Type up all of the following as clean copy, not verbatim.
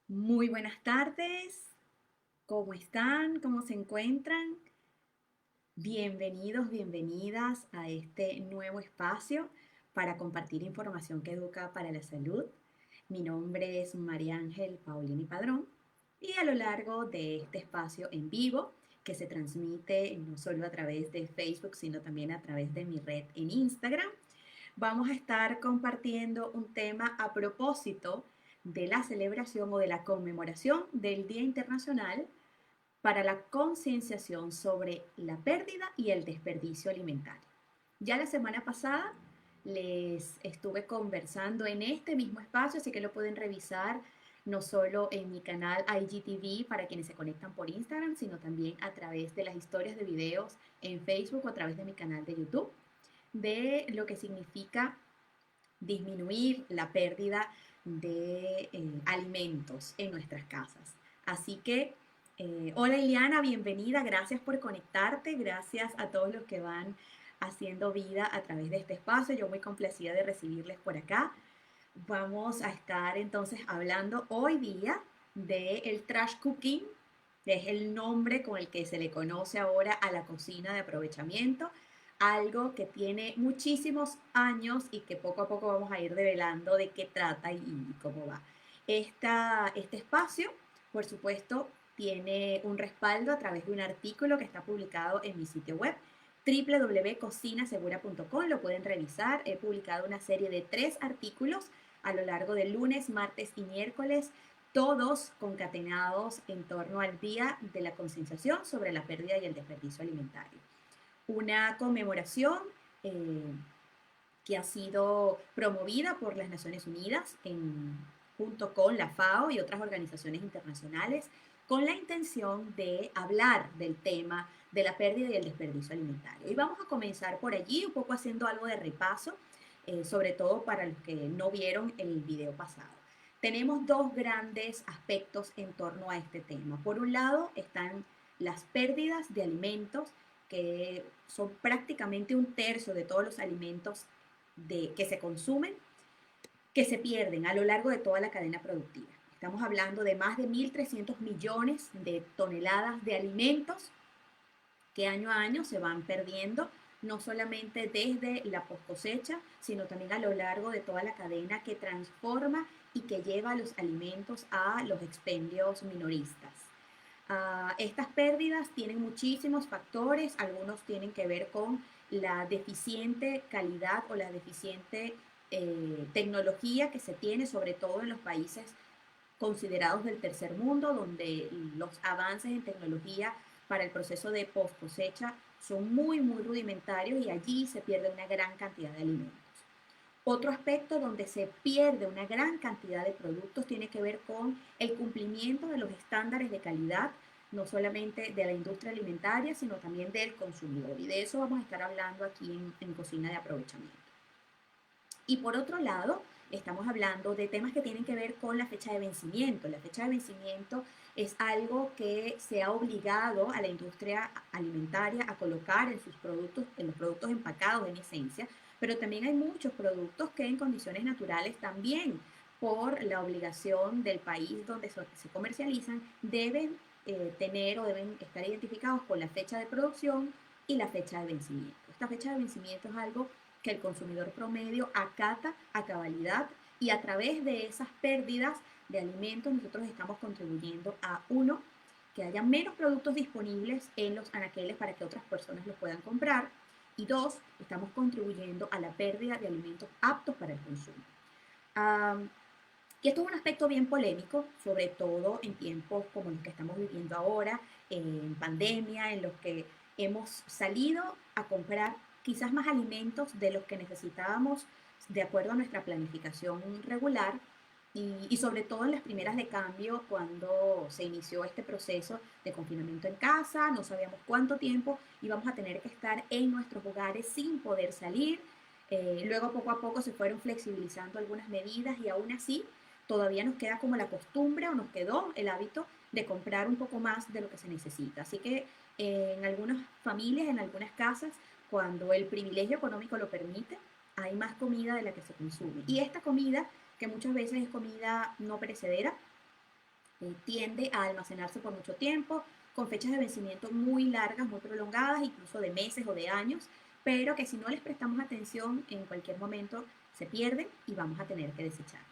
Muy buenas tardes, ¿cómo están? ¿Cómo se encuentran? Bienvenidos, bienvenidas a este nuevo espacio para compartir información que educa para la salud. Mi nombre es María Ángel Paulini Padrón y a lo largo de este espacio en vivo, que se transmite no solo a través de Facebook, sino también a través de mi red en Instagram, vamos a estar compartiendo un tema a propósito de la celebración o de la conmemoración del Día Internacional para la concienciación sobre la pérdida y el desperdicio alimentario. Ya la semana pasada les estuve conversando en este mismo espacio, así que lo pueden revisar no solo en mi canal IGTV para quienes se conectan por Instagram, sino también a través de las historias de videos en Facebook o a través de mi canal de YouTube, de lo que significa disminuir la pérdida de alimentos en nuestras casas. Así que, hola Iliana, bienvenida, gracias por conectarte, gracias a todos los que van haciendo vida a través de este espacio. Yo muy complacida de recibirles por acá. Vamos a estar entonces hablando hoy día del trash cooking, que es el nombre con el que se le conoce ahora a la cocina de aprovechamiento, algo que tiene muchísimos años y que poco a poco vamos a ir develando de qué trata y cómo va. Este espacio, por supuesto, tiene un respaldo a través de un artículo que está publicado en mi sitio web www.cocinasegura.com. Lo pueden revisar. He publicado una serie de 3 artículos a lo largo de lunes, martes y miércoles, todos concatenados en torno al Día de la Concienciación sobre la pérdida y el desperdicio alimentario. Una conmemoración eh, que ha sido promovida por las Naciones Unidas junto con la FAO y otras organizaciones internacionales con la intención de hablar del tema de la pérdida y el desperdicio alimentario. Y vamos a comenzar por allí, un poco haciendo algo de repaso, sobre todo para los que no vieron el video pasado. Tenemos dos grandes aspectos en torno a este tema. Por un lado están las pérdidas de alimentos, que son prácticamente un tercio de todos los alimentos que se consumen, que se pierden a lo largo de toda la cadena productiva. Estamos hablando de más de 1.300 millones de toneladas de alimentos que año a año se van perdiendo, no solamente desde la post cosecha, sino también a lo largo de toda la cadena que transforma y que lleva los alimentos a los expendios minoristas. Estas pérdidas tienen muchísimos factores, algunos tienen que ver con la deficiente calidad o la deficiente tecnología que se tiene, sobre todo en los países considerados del tercer mundo, donde los avances en tecnología para el proceso de post cosecha son muy, muy rudimentarios y allí se pierde una gran cantidad de alimentos. Otro aspecto donde se pierde una gran cantidad de productos tiene que ver con el cumplimiento de los estándares de calidad, no solamente de la industria alimentaria, sino también del consumidor. Y de eso vamos a estar hablando aquí en Cocina de Aprovechamiento. Y por otro lado, estamos hablando de temas que tienen que ver con la fecha de vencimiento. La fecha de vencimiento es algo que se ha obligado a la industria alimentaria a colocar en sus productos, en los productos empacados en esencia, pero también hay muchos productos que en condiciones naturales también por la obligación del país donde se comercializan deben tener o deben estar identificados con la fecha de producción y la fecha de vencimiento. Esta fecha de vencimiento es algo que el consumidor promedio acata a cabalidad y a través de esas pérdidas de alimentos nosotros estamos contribuyendo a uno, que haya menos productos disponibles en los anaqueles para que otras personas los puedan comprar y dos, estamos contribuyendo a la pérdida de alimentos aptos para el consumo. Um, y esto es un aspecto bien polémico, sobre todo en tiempos como los que estamos viviendo ahora, en pandemia, en los que hemos salido a comprar quizás más alimentos de los que necesitábamos de acuerdo a nuestra planificación regular y sobre todo en las primeras de cambio cuando se inició este proceso de confinamiento en casa, no sabíamos cuánto tiempo íbamos a tener que estar en nuestros hogares sin poder salir. Luego poco a poco se fueron flexibilizando algunas medidas y aún así todavía nos queda como la costumbre o nos quedó el hábito de comprar un poco más de lo que se necesita. Así que en algunas familias, en algunas casas, cuando el privilegio económico lo permite, hay más comida de la que se consume. Y esta comida, que muchas veces es comida no perecedera, tiende a almacenarse por mucho tiempo, con fechas de vencimiento muy largas, muy prolongadas, incluso de meses o de años, pero que si no les prestamos atención, en cualquier momento se pierden y vamos a tener que desecharlas.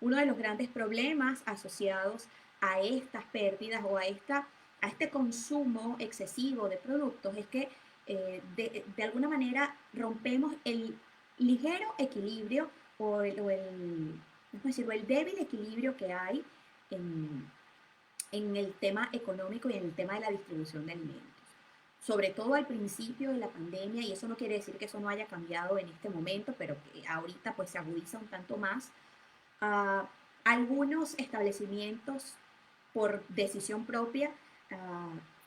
Uno de los grandes problemas asociados a estas pérdidas o a este consumo excesivo de productos es que de alguna manera rompemos el ligero equilibrio o el débil equilibrio que hay en, en el tema económico y en el tema de la distribución de alimentos. Sobre todo al principio de la pandemia, y eso no quiere decir que eso no haya cambiado en este momento, pero que ahorita pues se agudiza un tanto más. Uh, Algunos establecimientos por decisión propia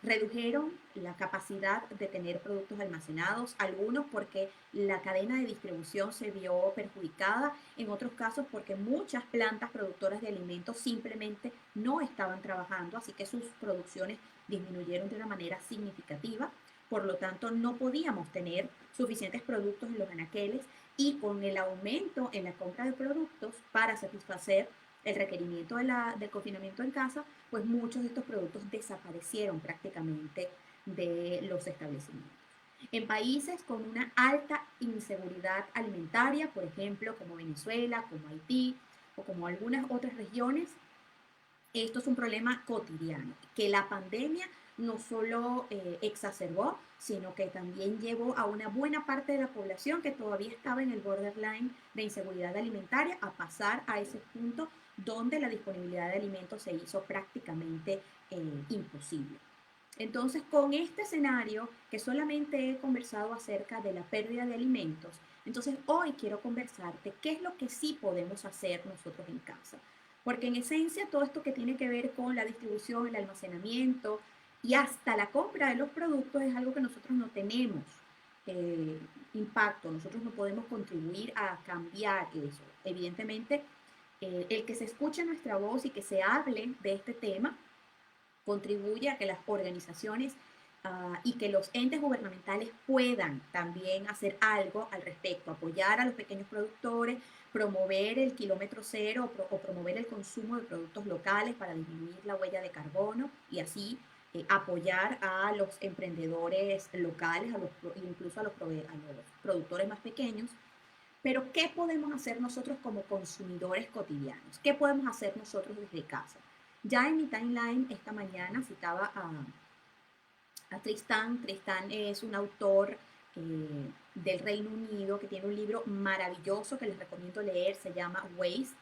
redujeron la capacidad de tener productos almacenados, algunos porque la cadena de distribución se vio perjudicada, en otros casos porque muchas plantas productoras de alimentos simplemente no estaban trabajando, así que sus producciones disminuyeron de una manera significativa, por lo tanto no podíamos tener suficientes productos en los anaqueles y con el aumento en la compra de productos para satisfacer el requerimiento del confinamiento en casa, pues muchos de estos productos desaparecieron prácticamente de los establecimientos. En países con una alta inseguridad alimentaria, por ejemplo, como Venezuela, como Haití o como algunas otras regiones, esto es un problema cotidiano, que la pandemia no solo exacerbó, sino que también llevó a una buena parte de la población que todavía estaba en el borderline de inseguridad alimentaria a pasar a ese punto donde la disponibilidad de alimentos se hizo prácticamente imposible. Entonces, con este escenario, que solamente he conversado acerca de la pérdida de alimentos, entonces hoy quiero conversarte qué es lo que sí podemos hacer nosotros en casa. Porque en esencia todo esto que tiene que ver con la distribución, el almacenamiento y hasta la compra de los productos es algo que nosotros no tenemos eh, impacto, nosotros no podemos contribuir a cambiar eso. Evidentemente, el que se escuche nuestra voz y que se hable de este tema contribuye a que las organizaciones y que los entes gubernamentales puedan también hacer algo al respecto, apoyar a los pequeños productores, promover el kilómetro cero o promover el consumo de productos locales para disminuir la huella de carbono y así apoyar a los emprendedores locales, incluso a los productores más pequeños. Pero, ¿qué podemos hacer nosotros como consumidores cotidianos? ¿Qué podemos hacer nosotros desde casa? Ya en mi timeline esta mañana citaba a Tristan. Tristan es un autor del Reino Unido que tiene un libro maravilloso que les recomiendo leer, se llama Waste,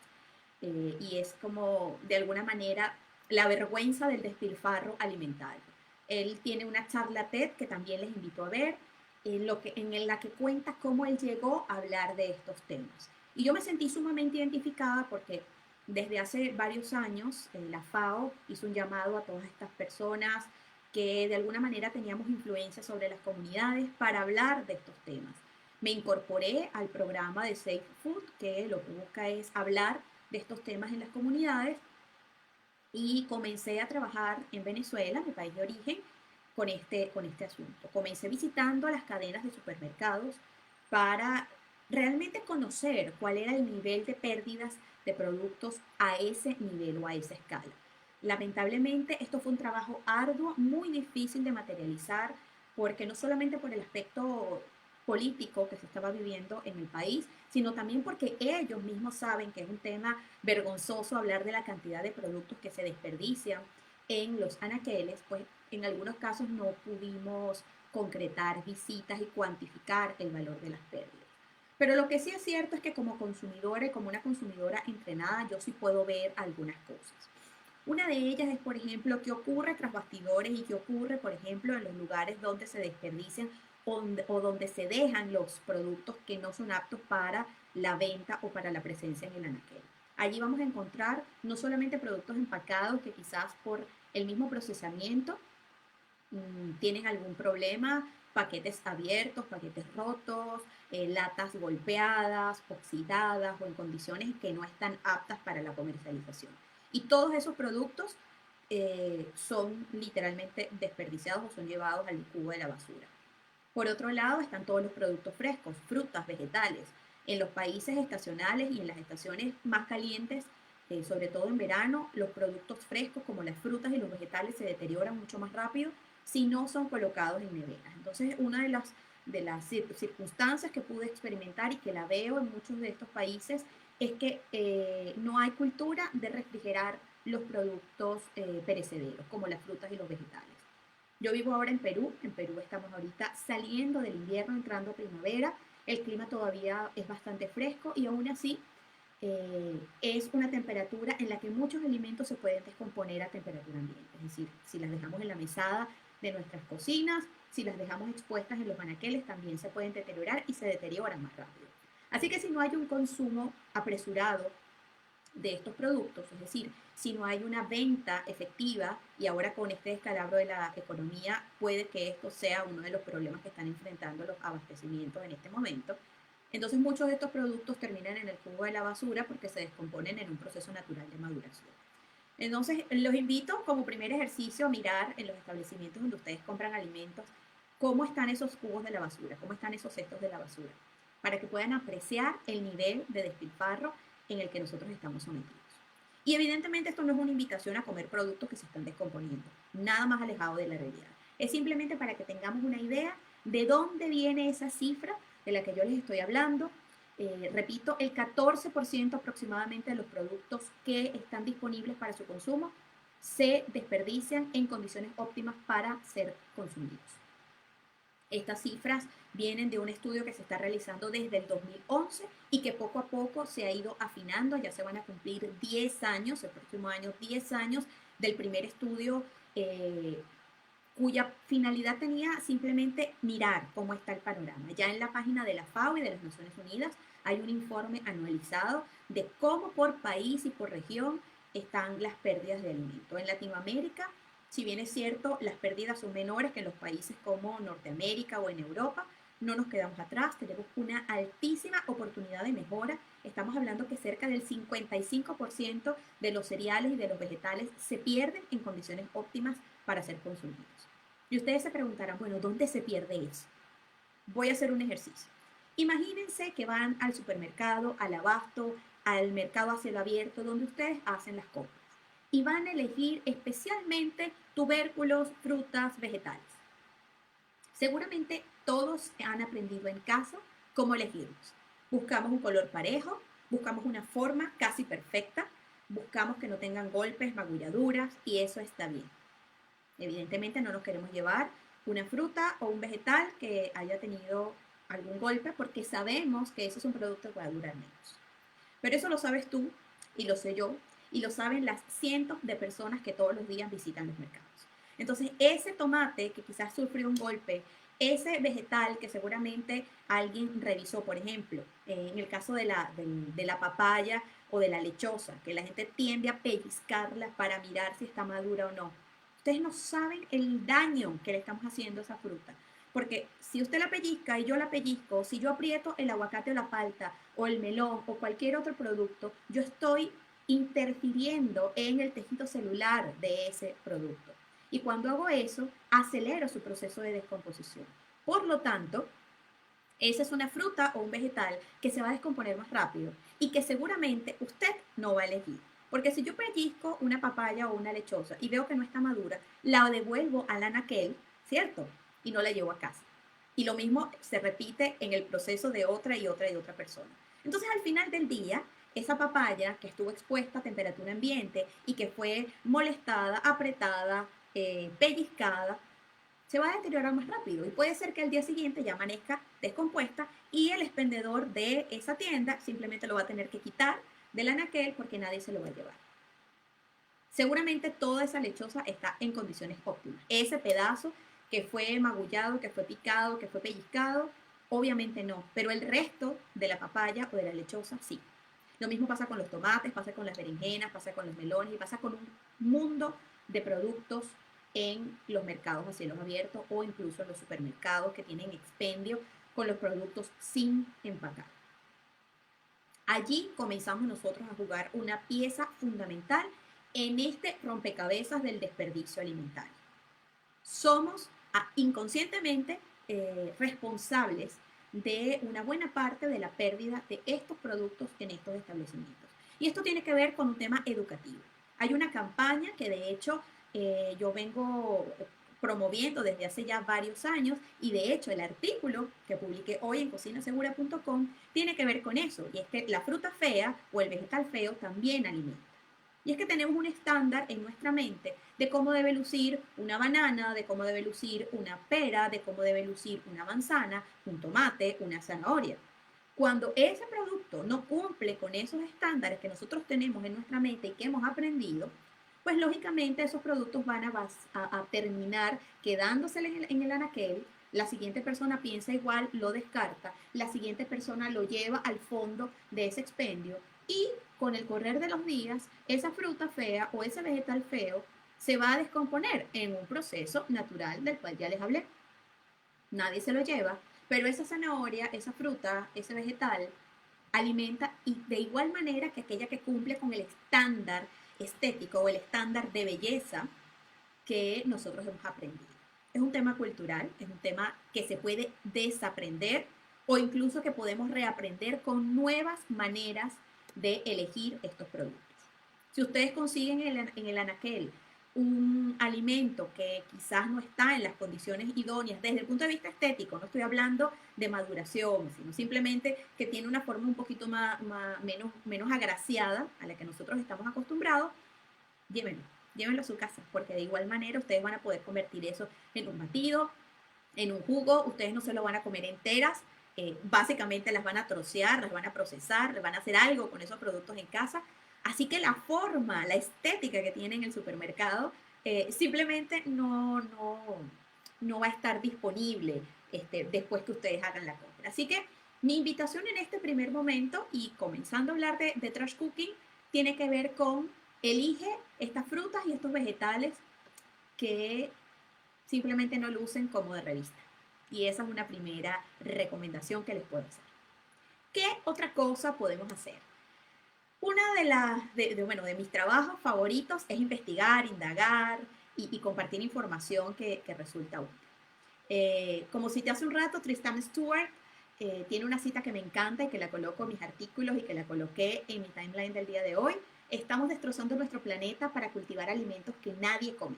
y es como de alguna manera la vergüenza del despilfarro alimentario. Él tiene una charla TED que también les invito a ver, en la que cuenta cómo él llegó a hablar de estos temas. Y yo me sentí sumamente identificada porque desde hace varios años la FAO hizo un llamado a todas estas personas que de alguna manera teníamos influencia sobre las comunidades para hablar de estos temas. Me incorporé al programa de Safe Food, que lo que busca es hablar de estos temas en las comunidades, y comencé a trabajar en Venezuela, mi país de origen, con este asunto. Comencé visitando las cadenas de supermercados para realmente conocer cuál era el nivel de pérdidas de productos a ese nivel o a esa escala. Lamentablemente, esto fue un trabajo arduo, muy difícil de materializar, porque no solamente por el aspecto político que se estaba viviendo en el país, sino también porque ellos mismos saben que es un tema vergonzoso hablar de la cantidad de productos que se desperdician en los anaqueles, pues en algunos casos no pudimos concretar visitas y cuantificar el valor de las pérdidas. Pero lo que sí es cierto es que como consumidora y como una consumidora entrenada, yo sí puedo ver algunas cosas. Una de ellas es, por ejemplo, qué ocurre tras bastidores y qué ocurre, por ejemplo, en los lugares donde se desperdician o donde se dejan los productos que no son aptos para la venta o para la presencia en el anaquel. Allí vamos a encontrar no solamente productos empacados que quizás por el mismo procesamiento tienen algún problema, paquetes abiertos, paquetes rotos, latas golpeadas, oxidadas o en condiciones que no están aptas para la comercialización. Y todos esos productos son literalmente desperdiciados o son llevados al cubo de la basura. Por otro lado, están todos los productos frescos, frutas, vegetales. En los países estacionales y en las estaciones más calientes sobre todo en verano, los productos frescos como las frutas y los vegetales se deterioran mucho más rápido si no son colocados en neveras. Entonces, una de las circunstancias que pude experimentar y que la veo en muchos de estos países es que no hay cultura de refrigerar los productos perecederos, como las frutas y los vegetales. Yo vivo ahora en Perú estamos ahorita saliendo del invierno, entrando a primavera, el clima todavía es bastante fresco y aún así es una temperatura en la que muchos alimentos se pueden descomponer a temperatura ambiente. Es decir, si las dejamos en la mesada de nuestras cocinas, si las dejamos expuestas en los anaqueles, también se pueden deteriorar y se deterioran más rápido. Así que si no hay un consumo apresurado de estos productos, es decir, si no hay una venta efectiva y ahora con este descalabro de la economía puede que esto sea uno de los problemas que están enfrentando los abastecimientos en este momento, entonces muchos de estos productos terminan en el cubo de la basura porque se descomponen en un proceso natural de maduración. Entonces los invito como primer ejercicio a mirar en los establecimientos donde ustedes compran alimentos cómo están esos cubos de la basura, cómo están esos cestos de la basura, para que puedan apreciar el nivel de despilfarro en el que nosotros estamos sometidos. Y evidentemente esto no es una invitación a comer productos que se están descomponiendo, nada más alejado de la realidad. Es simplemente para que tengamos una idea de dónde viene esa cifra de la que yo les estoy hablando. Repito, el 14% aproximadamente de los productos que están disponibles para su consumo se desperdician en condiciones óptimas para ser consumidos. Estas cifras vienen de un estudio que se está realizando desde el 2011 y que poco a poco se ha ido afinando. Ya se van a cumplir 10 años, el próximo año 10 años del primer estudio cuya finalidad tenía simplemente mirar cómo está el panorama. Ya en la página de la FAO y de las Naciones Unidas hay un informe anualizado de cómo por país y por región están las pérdidas de alimento. En Latinoamérica, si bien es cierto, las pérdidas son menores que en los países como Norteamérica o en Europa, no nos quedamos atrás, tenemos una altísima oportunidad de mejora. Estamos hablando que cerca del 55% de los cereales y de los vegetales se pierden en condiciones óptimas para ser consumidos. Y ustedes se preguntarán, bueno, ¿dónde se pierde eso? Voy a hacer un ejercicio. Imagínense que van al supermercado, al abasto, al mercado a cielo abierto, donde ustedes hacen las compras. Y van a elegir especialmente tubérculos, frutas, vegetales. Seguramente todos han aprendido en casa cómo elegirlos. Buscamos un color parejo, buscamos una forma casi perfecta, buscamos que no tengan golpes, magulladuras y eso está bien. Evidentemente no nos queremos llevar una fruta o un vegetal que haya tenido algún golpe porque sabemos que ese es un producto que va a durar menos. Pero eso lo sabes tú y lo sé yo y lo saben las cientos de personas que todos los días visitan los mercados. Entonces, ese tomate que quizás sufrió un golpe, ese vegetal que seguramente alguien revisó, por ejemplo, en el caso de la papaya o de la lechosa, que la gente tiende a pellizcarla para mirar si está madura o no. Ustedes no saben el daño que le estamos haciendo a esa fruta. Porque si usted la pellizca y yo la pellizco, si yo aprieto el aguacate o la palta o el melón o cualquier otro producto, yo estoy interfiriendo en el tejido celular de ese producto. Y cuando hago eso, acelero su proceso de descomposición. Por lo tanto, esa es una fruta o un vegetal que se va a descomponer más rápido y que seguramente usted no va a elegir. Porque si yo pellizco una papaya o una lechosa y veo que no está madura, la devuelvo al anaquel, ¿cierto? Y no la llevo a casa. Y lo mismo se repite en el proceso de otra y otra y otra persona. Entonces, al final del día, esa papaya que estuvo expuesta a temperatura ambiente y que fue molestada, apretada, pellizcada, se va a deteriorar más rápido y puede ser que al día siguiente ya amanezca descompuesta y el expendedor de esa tienda simplemente lo va a tener que quitar del anaquel porque nadie se lo va a llevar. Seguramente toda esa lechosa está en condiciones óptimas. Ese pedazo que fue magullado, que fue picado, que fue pellizcado, obviamente no, pero el resto de la papaya o de la lechosa sí. Lo mismo pasa con los tomates, pasa con las berenjenas, pasa con los melones y pasa con un mundo de productos en los mercados a cielos abiertos o incluso en los supermercados que tienen expendio con los productos sin empacar. Allí comenzamos nosotros a jugar una pieza fundamental en este rompecabezas del desperdicio alimentario. Somos inconscientemente responsables de una buena parte de la pérdida de estos productos en estos establecimientos. Y esto tiene que ver con un tema educativo. Hay una campaña que de hecho yo vengo promoviendo desde hace ya varios años y de hecho el artículo que publiqué hoy en cocinasegura.com tiene que ver con eso y es que la fruta fea o el vegetal feo también alimenta. Y es que tenemos un estándar en nuestra mente de cómo debe lucir una banana, de cómo debe lucir una pera, de cómo debe lucir una manzana, un tomate, una zanahoria. Cuando ese producto no cumple con esos estándares que nosotros tenemos en nuestra mente y que hemos aprendido, pues lógicamente esos productos van a terminar quedándose en el anaquel. La siguiente persona piensa igual, lo descarta, la siguiente persona lo lleva al fondo de ese expendio y con el correr de los días, esa fruta fea o ese vegetal feo se va a descomponer en un proceso natural del cual ya les hablé. Nadie se lo lleva, pero esa zanahoria, esa fruta, ese vegetal alimenta y de igual manera que aquella que cumple con el estándar estético o el estándar de belleza que nosotros hemos aprendido. Es un tema cultural, es un tema que se puede desaprender o incluso que podemos reaprender con nuevas maneras de elegir estos productos. Si ustedes consiguen en el anaquel un alimento que quizás no está en las condiciones idóneas desde el punto de vista estético, no estoy hablando de maduración, sino simplemente que tiene una forma un poquito menos agraciada a la que nosotros estamos acostumbrados, llévenlo, llévenlo a su casa, porque de igual manera ustedes van a poder convertir eso en un batido, en un jugo, ustedes no se lo van a comer enteras, básicamente las van a trocear, las van a procesar, les van a hacer algo con esos productos en casa. Así que la forma, la estética que tiene en el supermercado simplemente no va a estar disponible después que ustedes hagan la compra. Así que mi invitación en este primer momento y comenzando a hablar de trash cooking tiene que ver con elige estas frutas y estos vegetales que simplemente no lucen como de revista. Y esa es una primera recomendación que les puedo hacer. ¿Qué otra cosa podemos hacer? Una de mis trabajos favoritos es investigar, indagar y compartir información que resulta útil. Como cité hace un rato, Tristan Stewart tiene una cita que me encanta y que la coloco en mis artículos y que la coloqué en mi timeline del día de hoy. Estamos destrozando nuestro planeta para cultivar alimentos que nadie come.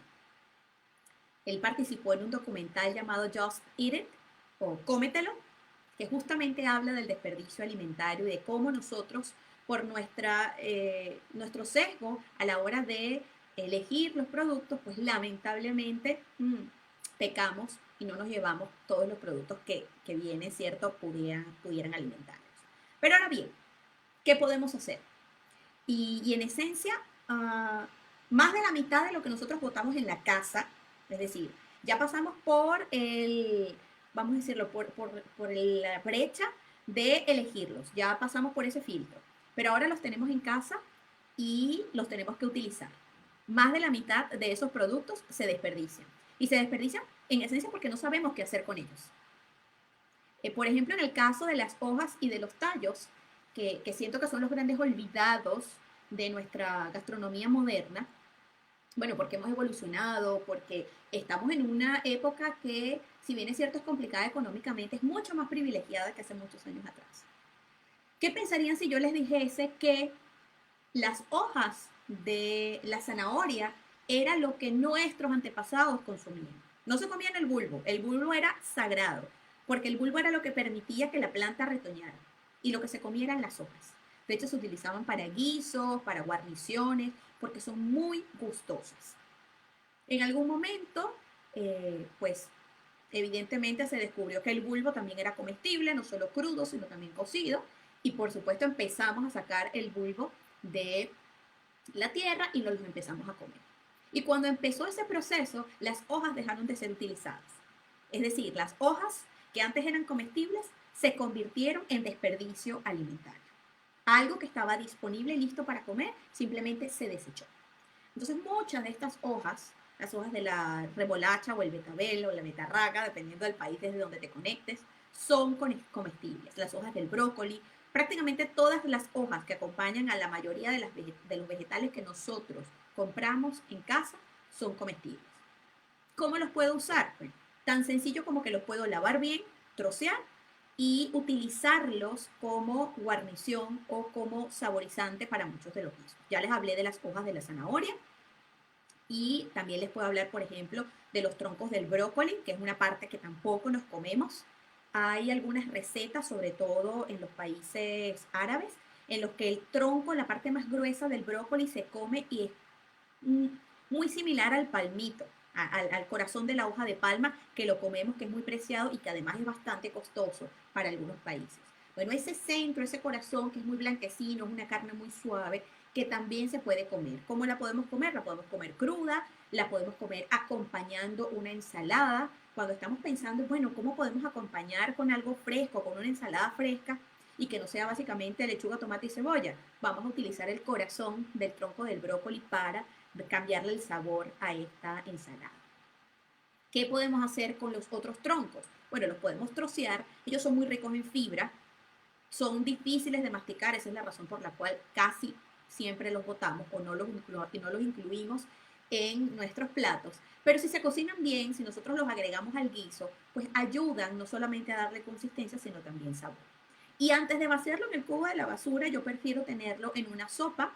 Él participó en un documental llamado Just Eat It o Cómetelo, que justamente habla del desperdicio alimentario y de cómo nosotros, por nuestro sesgo a la hora de elegir los productos, pues lamentablemente pecamos y no nos llevamos todos los productos que vienen, ¿cierto?, pudieran alimentarnos. Pero ahora bien, ¿qué podemos hacer? Y en esencia, más de la mitad de lo que nosotros votamos en la casa, es decir, ya pasamos por vamos a decirlo, por la brecha de elegirlos, ya pasamos por ese filtro, pero ahora los tenemos en casa y los tenemos que utilizar. Más de la mitad de esos productos se desperdician. Y se desperdician en esencia porque no sabemos qué hacer con ellos. Por ejemplo, en el caso de las hojas y de los tallos, que siento que son los grandes olvidados de nuestra gastronomía moderna, bueno, porque hemos evolucionado, porque estamos en una época que, si bien es cierto, es complicada económicamente, es mucho más privilegiada que hace muchos años atrás. ¿Qué pensarían si yo les dijese que las hojas de la zanahoria era lo que nuestros antepasados consumían? No se comían el bulbo era sagrado, porque el bulbo era lo que permitía que la planta retoñara, y lo que se comía eran las hojas. De hecho, se utilizaban para guisos, para guarniciones, porque son muy gustosas. En algún momento, pues evidentemente se descubrió que el bulbo también era comestible, no solo crudo, sino también cocido, y por supuesto empezamos a sacar el bulbo de la tierra y nos los empezamos a comer. Y cuando empezó ese proceso, las hojas dejaron de ser utilizadas. Es decir, las hojas que antes eran comestibles se convirtieron en desperdicio alimentario. Algo que estaba disponible y listo para comer, simplemente se desechó. Entonces, muchas de estas hojas, las hojas de la remolacha o el betabel o la betarraga, dependiendo del país desde donde te conectes, son comestibles. Las hojas del brócoli, prácticamente todas las hojas que acompañan a la mayoría de los vegetales que nosotros compramos en casa son comestibles. ¿Cómo los puedo usar? Bueno, tan sencillo como que los puedo lavar bien, trocear y utilizarlos como guarnición o como saborizante para muchos de los guisos. Ya les hablé de las hojas de la zanahoria y también les puedo hablar, por ejemplo, de los troncos del brócoli, que es una parte que tampoco nos comemos. Hay algunas recetas, sobre todo en los países árabes, en los que el tronco, la parte más gruesa del brócoli, se come y es mm, muy similar al palmito, al corazón de la hoja de palma, que lo comemos, que es muy preciado y que además es bastante costoso para algunos países. Bueno, ese centro, ese corazón que es muy blanquecino, es una carne muy suave, que también se puede comer. ¿Cómo la podemos comer? La podemos comer cruda, la podemos comer acompañando una ensalada. Cuando estamos pensando, bueno, ¿cómo podemos acompañar con algo fresco, con una ensalada fresca y que no sea básicamente lechuga, tomate y cebolla? Vamos a utilizar el corazón del tronco del brócoli para cambiarle el sabor a esta ensalada. ¿Qué podemos hacer con los otros troncos? Bueno, los podemos trocear, ellos son muy ricos en fibra, son difíciles de masticar, esa es la razón por la cual casi siempre los botamos o no los incluimos en nuestros platos. Pero si se cocinan bien, si nosotros los agregamos al guiso, pues ayudan no solamente a darle consistencia, sino también sabor. Y antes de vaciarlo en el cubo de la basura, yo prefiero tenerlo en una sopa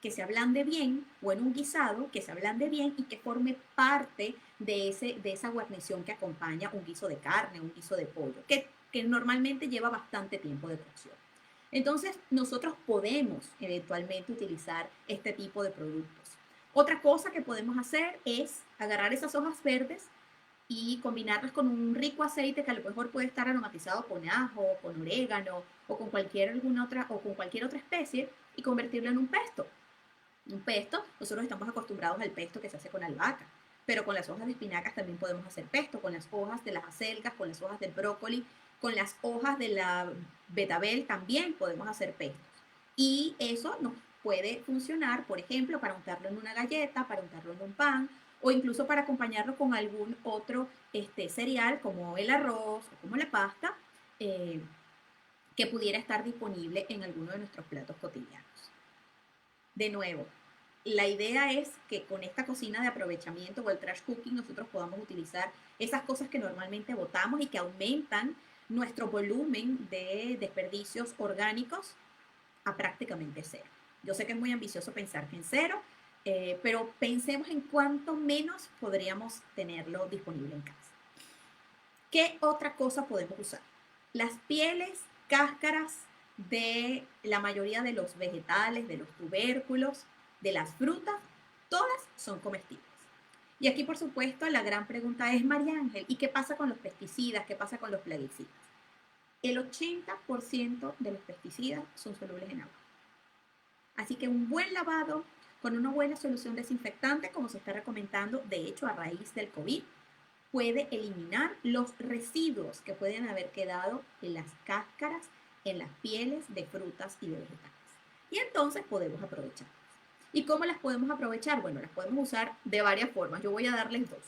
que se ablande bien o en un guisado que se ablande bien y que forme parte de esa guarnición que acompaña un guiso de carne, un guiso de pollo, que normalmente lleva bastante tiempo de cocción. Entonces, nosotros podemos eventualmente utilizar este tipo de productos. Otra cosa que podemos hacer es agarrar esas hojas verdes y combinarlas con un rico aceite que a lo mejor puede estar aromatizado con ajo, con orégano o con cualquier otra especie y convertirlo en un pesto. Un pesto, nosotros estamos acostumbrados al pesto que se hace con albahaca, pero con las hojas de espinacas también podemos hacer pesto, con las hojas de las acelgas, con las hojas del brócoli, con las hojas de la betabel también podemos hacer pestos. Y eso nos puede funcionar, por ejemplo, para untarlo en una galleta, para untarlo en un pan, o incluso para acompañarlo con algún otro cereal, como el arroz o como la pasta, eh, que pudiera estar disponible en alguno de nuestros platos cotidianos. De nuevo, la idea es que con esta cocina de aprovechamiento o el trash cooking nosotros podamos utilizar esas cosas que normalmente botamos y que aumentan nuestro volumen de desperdicios orgánicos a prácticamente cero. Yo sé que es muy ambicioso pensar que en cero, pero pensemos en cuánto menos podríamos tenerlo disponible en casa. ¿Qué otra cosa podemos usar? Las pieles, cáscaras de la mayoría de los vegetales, de los tubérculos, de las frutas, todas son comestibles. Y aquí, por supuesto, la gran pregunta es, María Ángel, ¿y qué pasa con los pesticidas? ¿Qué pasa con los plaguicidas? El 80% de los pesticidas son solubles en agua. Así que un buen lavado con una buena solución desinfectante, como se está recomendando, de hecho, a raíz del COVID, puede eliminar los residuos que pueden haber quedado en las cáscaras, en las pieles de frutas y de vegetales. Y entonces podemos aprovecharlas. ¿Y cómo las podemos aprovechar? Bueno, las podemos usar de varias formas. Yo voy a darles dos.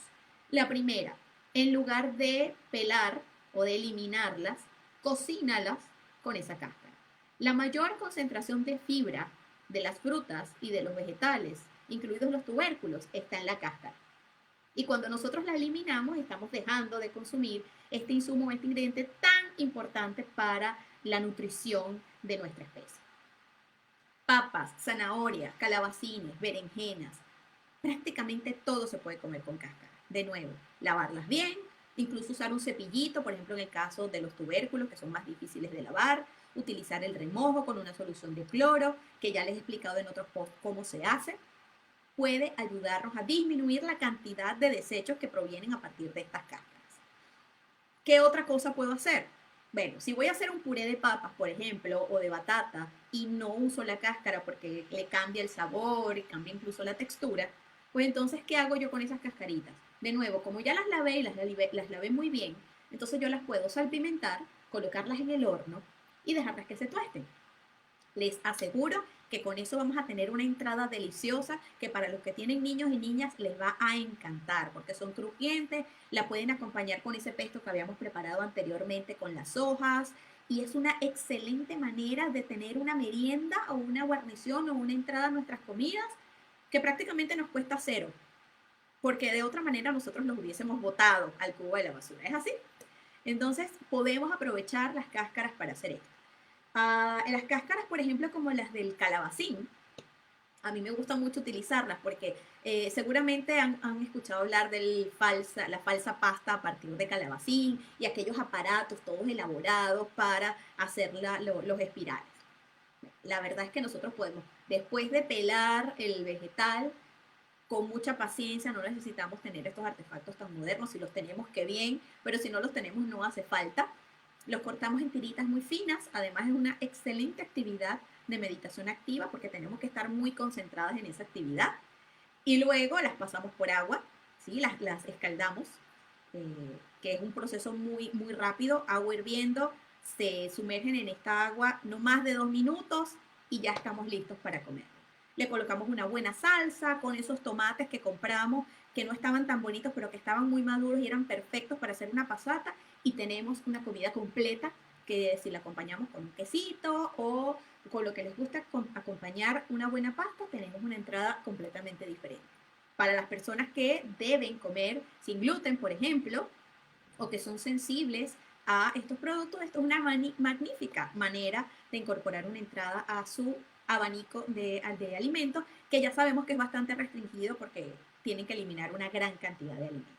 La primera, en lugar de pelar o de eliminarlas, cocínalas con esa cáscara. La mayor concentración de fibra de las frutas y de los vegetales, incluidos los tubérculos, está en la cáscara. Y cuando nosotros la eliminamos, estamos dejando de consumir este insumo, este ingrediente tan importante para la nutrición de nuestra especie. Papas, zanahorias, calabacines, berenjenas, prácticamente todo se puede comer con cáscara. De nuevo, lavarlas bien, incluso usar un cepillito, por ejemplo, en el caso de los tubérculos, que son más difíciles de lavar, utilizar el remojo con una solución de cloro, que ya les he explicado en otros posts cómo se hace, puede ayudarnos a disminuir la cantidad de desechos que provienen a partir de estas cáscaras. ¿Qué otra cosa puedo hacer? Bueno, si voy a hacer un puré de papas, por ejemplo, o de batata, y no uso la cáscara porque le cambia el sabor y cambia incluso la textura, pues entonces, ¿qué hago yo con esas cascaritas? De nuevo, como ya las lavé y las lavé muy bien, entonces yo las puedo salpimentar, colocarlas en el horno y dejarlas que se tuesten. Les aseguro que con eso vamos a tener una entrada deliciosa que para los que tienen niños y niñas les va a encantar porque son crujientes, la pueden acompañar con ese pesto que habíamos preparado anteriormente con las hojas y es una excelente manera de tener una merienda o una guarnición o una entrada a nuestras comidas que prácticamente nos cuesta cero porque de otra manera nosotros los hubiésemos botado al cubo de la basura. ¿Es así? Entonces podemos aprovechar las cáscaras para hacer esto. Las cáscaras, por ejemplo, como las del calabacín, a mí me gusta mucho utilizarlas porque seguramente han escuchado hablar de la falsa pasta a partir de calabacín y aquellos aparatos todos elaborados para hacer los espirales. La verdad es que nosotros podemos, después de pelar el vegetal, con mucha paciencia, no necesitamos tener estos artefactos tan modernos, si los tenemos que bien, pero si no los tenemos no hace falta. Los cortamos en tiritas muy finas, además es una excelente actividad de meditación activa porque tenemos que estar muy concentradas en esa actividad. Y luego las pasamos por agua, ¿sí? Las escaldamos, que es un proceso muy rápido, agua hirviendo, se sumergen en esta agua no más de 2 minutos y ya estamos listos para comer. Le colocamos una buena salsa con esos tomates que compramos, que no estaban tan bonitos, pero que estaban muy maduros y eran perfectos para hacer una pasata. Y tenemos una comida completa que si la acompañamos con un quesito o con lo que les gusta acompañar una buena pasta, tenemos una entrada completamente diferente. Para las personas que deben comer sin gluten, por ejemplo, o que son sensibles a estos productos, esto es una magnífica manera de incorporar una entrada a su abanico de alimentos, que ya sabemos que es bastante restringido porque tienen que eliminar una gran cantidad de alimentos.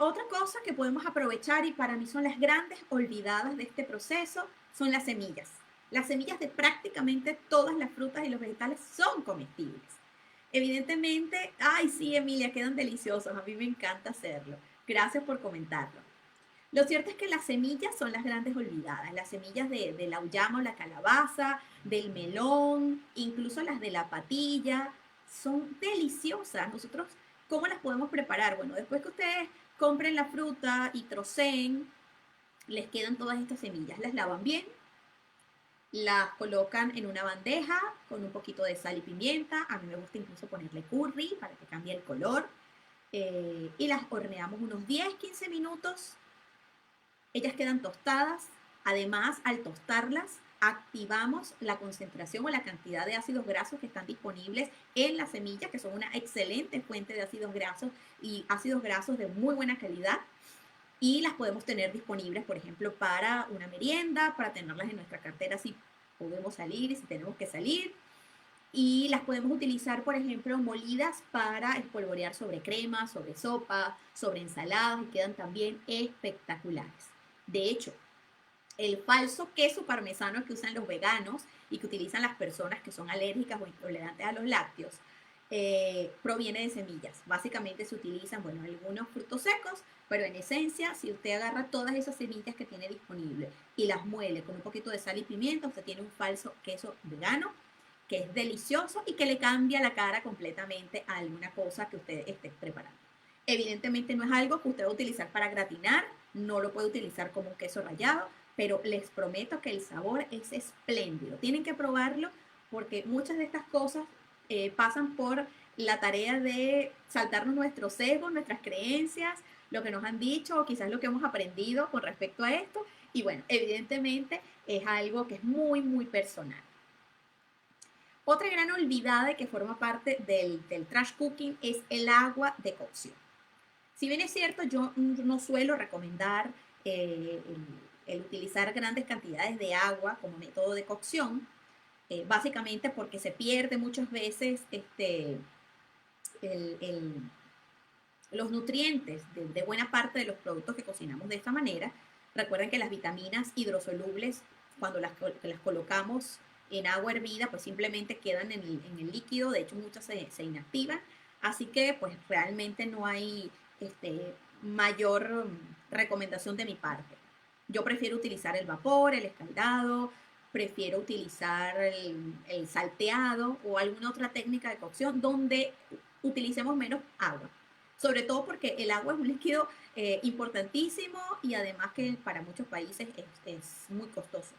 Otra cosa que podemos aprovechar y para mí son las grandes olvidadas de este proceso son las semillas. Las semillas de prácticamente todas las frutas y los vegetales son comestibles. Evidentemente, ay sí, Emilia, quedan deliciosos, a mí me encanta hacerlo. Gracias por comentarlo. Lo cierto es que las semillas son las grandes olvidadas, las semillas de la uyama o la calabaza, del melón, incluso las de la patilla, son deliciosas. Nosotros, ¿cómo las podemos preparar? Bueno, después que ustedes compren la fruta y troceen, les quedan todas estas semillas, las lavan bien, las colocan en una bandeja con un poquito de sal y pimienta, a mí me gusta incluso ponerle curry para que cambie el color, y las horneamos unos 10-15 minutos. Ellas quedan tostadas. Además, al tostarlas, activamos la concentración o la cantidad de ácidos grasos que están disponibles en las semillas, que son una excelente fuente de ácidos grasos y ácidos grasos de muy buena calidad. Y las podemos tener disponibles, por ejemplo, para una merienda, para tenerlas en nuestra cartera si podemos salir y si tenemos que salir. Y las podemos utilizar, por ejemplo, molidas para espolvorear sobre crema, sobre sopa, sobre ensaladas y quedan también espectaculares. De hecho, el falso queso parmesano que usan los veganos y que utilizan las personas que son alérgicas o intolerantes a los lácteos, proviene de semillas. Básicamente se utilizan, bueno, algunos frutos secos, pero en esencia, si usted agarra todas esas semillas que tiene disponible y las muele con un poquito de sal y pimienta, usted tiene un falso queso vegano que es delicioso y que le cambia la cara completamente a alguna cosa que usted esté preparando. Evidentemente no es algo que usted va a utilizar para gratinar, no lo puede utilizar como un queso rallado, pero les prometo que el sabor es espléndido. Tienen que probarlo porque muchas de estas cosas pasan por la tarea de saltarnos nuestros sesgos, nuestras creencias, lo que nos han dicho o quizás lo que hemos aprendido con respecto a esto. Y bueno, evidentemente es algo que es muy personal. Otra gran olvidada que forma parte del trash cooking es el agua de cocción. Si bien es cierto, yo no suelo recomendar el utilizar grandes cantidades de agua como método de cocción, básicamente porque se pierde muchas veces el, el, los nutrientes de buena parte de los productos que cocinamos de esta manera. Recuerden que las vitaminas hidrosolubles, cuando las colocamos en agua hervida, pues simplemente quedan en el líquido, de hecho muchas se inactivan, así que pues realmente no hay mayor recomendación de mi parte. Yo prefiero utilizar el vapor, el escaldado, prefiero utilizar el salteado o alguna otra técnica de cocción donde utilicemos menos agua. Sobre todo porque el agua es un líquido importantísimo y además que para muchos países es muy costoso.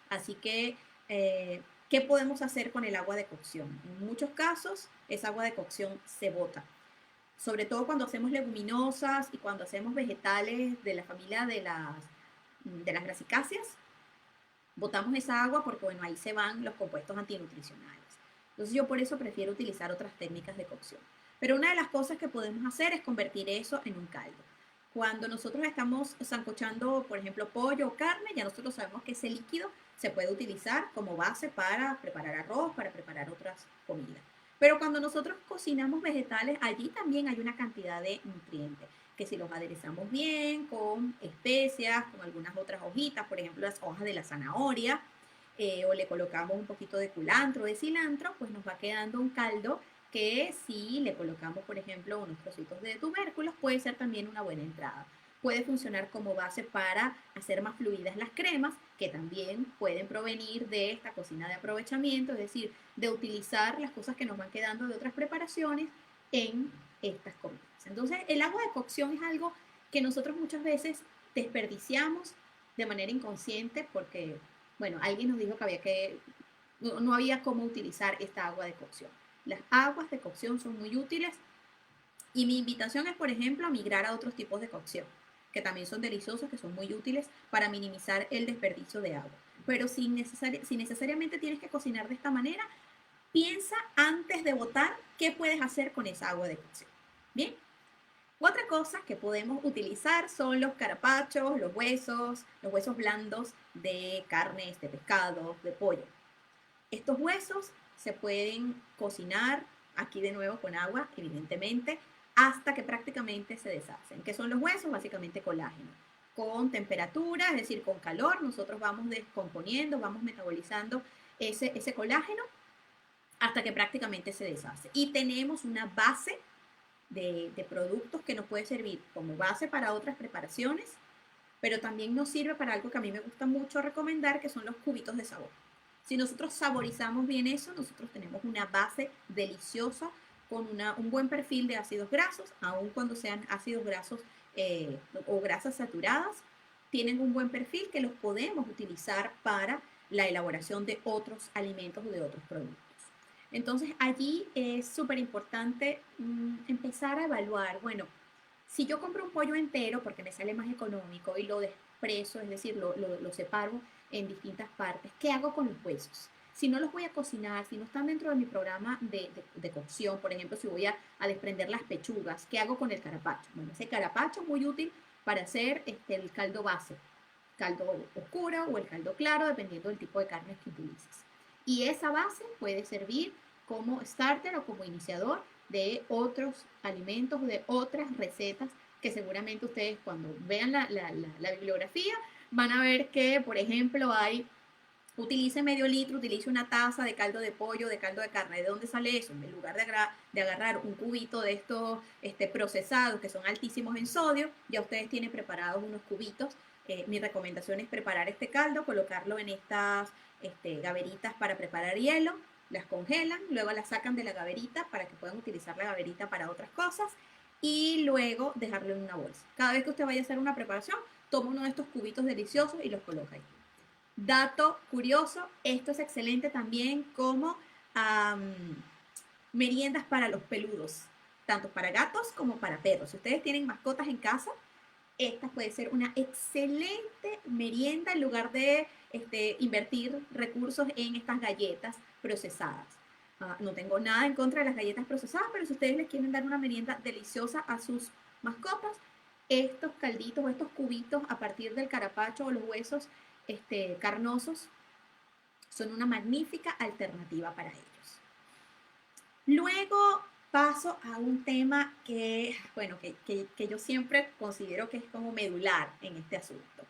Así que, ¿qué podemos hacer con el agua de cocción? En muchos casos, esa agua de cocción se bota. Sobre todo cuando hacemos leguminosas y cuando hacemos vegetales de la familia de las brasicáceas, botamos esa agua porque, bueno, ahí se van los compuestos antinutricionales. Entonces yo por eso prefiero utilizar otras técnicas de cocción. Pero una de las cosas que podemos hacer es convertir eso en un caldo. Cuando nosotros estamos sancochando, por ejemplo, pollo o carne, ya nosotros sabemos que ese líquido se puede utilizar como base para preparar arroz, para preparar otras comidas. Pero cuando nosotros cocinamos vegetales, allí también hay una cantidad de nutrientes, que si los aderezamos bien con especias, con algunas otras hojitas, por ejemplo, las hojas de la zanahoria, o le colocamos un poquito de culantro, de cilantro, pues nos va quedando un caldo que si le colocamos, por ejemplo, unos trocitos de tubérculos, puede ser también una buena entrada. Puede funcionar como base para hacer más fluidas las cremas, que también pueden provenir de esta cocina de aprovechamiento, es decir, de utilizar las cosas que nos van quedando de otras preparaciones en estas comidas. Entonces, el agua de cocción es algo que nosotros muchas veces desperdiciamos de manera inconsciente porque, bueno, alguien nos dijo que no había cómo utilizar esta agua de cocción. Las aguas de cocción son muy útiles y mi invitación es, por ejemplo, a migrar a otros tipos de cocción, que también son deliciosos, que son muy útiles para minimizar el desperdicio de agua. Pero si necesariamente tienes que cocinar de esta manera, piensa antes de botar qué puedes hacer con esa agua de cocción. Bien. Otra cosa que podemos utilizar son los carapachos, los huesos blandos de carnes, de pescado, de pollo. Estos huesos se pueden cocinar, aquí de nuevo con agua, evidentemente, hasta que prácticamente se deshacen. ¿Qué son los huesos? Básicamente colágeno. Con temperatura, es decir, con calor, nosotros vamos descomponiendo, vamos metabolizando ese colágeno hasta que prácticamente se deshace. Y tenemos una base de productos que nos puede servir como base para otras preparaciones, pero también nos sirve para algo que a mí me gusta mucho recomendar, que son los cubitos de sabor. Si nosotros saborizamos bien eso, nosotros tenemos una base deliciosa con un buen perfil de ácidos grasos, aun cuando sean ácidos grasos o grasas saturadas, tienen un buen perfil que los podemos utilizar para la elaboración de otros alimentos o de otros productos. Entonces allí es súper importante empezar a evaluar, bueno, si yo compro un pollo entero porque me sale más económico y lo desprezo, es decir, lo separo en distintas partes, ¿qué hago con los huesos? Si no los voy a cocinar, si no están dentro de mi programa de cocción, por ejemplo, si voy a desprender las pechugas, ¿qué hago con el carapacho? Bueno, ese carapacho es muy útil para hacer el caldo base, caldo oscuro o el caldo claro, dependiendo del tipo de carne que utilices. Y esa base puede servir como starter o como iniciador de otros alimentos, de otras recetas que seguramente ustedes cuando vean la bibliografía van a ver que, por ejemplo, utilice medio litro, utilice una taza de caldo de pollo, de caldo de carne. ¿De dónde sale eso? En lugar de agarrar un cubito de estos procesados que son altísimos en sodio, ya ustedes tienen preparados unos cubitos. Mi recomendación es preparar este caldo, colocarlo en estas gaveritas para preparar hielo, las congelan, luego las sacan de la gaverita para que puedan utilizar la gaverita para otras cosas y luego dejarlo en una bolsa. Cada vez que usted vaya a hacer una preparación, toma uno de estos cubitos deliciosos y los coloca ahí. Dato curioso, esto es excelente también como meriendas para los peludos, tanto para gatos como para perros. Si ustedes tienen mascotas en casa, esta puede ser una excelente merienda en lugar de invertir recursos en estas galletas procesadas. No tengo nada en contra de las galletas procesadas, pero si ustedes les quieren dar una merienda deliciosa a sus mascotas, estos calditos o estos cubitos a partir del carapacho o los huesos carnosos son una magnífica alternativa para ellos. Luego paso a un tema que, bueno, que yo siempre considero que es como medular en este asunto.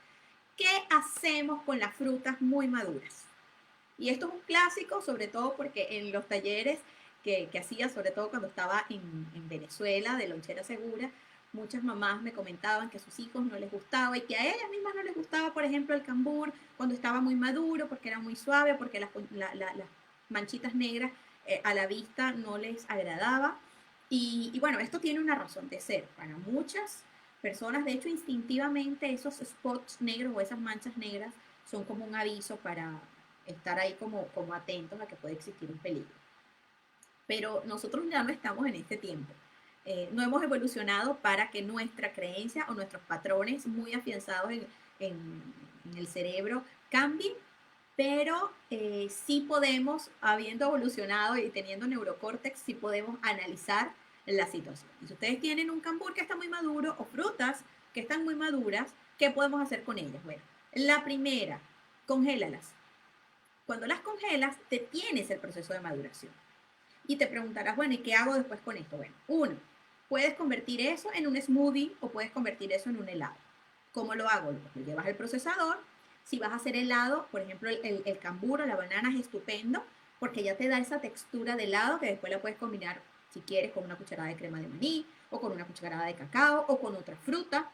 ¿Qué hacemos con las frutas muy maduras? Y esto es un clásico, sobre todo porque en los talleres que hacía, sobre todo cuando estaba en Venezuela, de lonchera segura, muchas mamás me comentaban que a sus hijos no les gustaba y que a ellas mismas no les gustaba, por ejemplo, el cambur cuando estaba muy maduro, porque era muy suave, porque las manchitas negras a la vista no les agradaba. Y bueno, esto tiene una razón de ser. Para muchas personas, de hecho, instintivamente esos spots negros o esas manchas negras son como un aviso para estar ahí como atentos a que puede existir un peligro. Pero nosotros ya no estamos en este tiempo. No hemos evolucionado para que nuestra creencia o nuestros patrones muy afianzados en el cerebro cambien, pero sí podemos, habiendo evolucionado y teniendo neurocórtex, sí podemos analizar la situación. Y si ustedes tienen un cambur que está muy maduro o frutas que están muy maduras, ¿qué podemos hacer con ellas? Bueno, la primera, congélalas. Cuando las congelas, detienes el proceso de maduración. Y te preguntarás, bueno, ¿y qué hago después con esto? Bueno, uno, puedes convertir eso en un smoothie o puedes convertir eso en un helado. ¿Cómo lo hago? Lo llevas al procesador. Si vas a hacer helado, por ejemplo, el cambur o la banana es estupendo porque ya te da esa textura de helado que después la puedes combinar, si quieres, con una cucharada de crema de maní o con una cucharada de cacao o con otra fruta.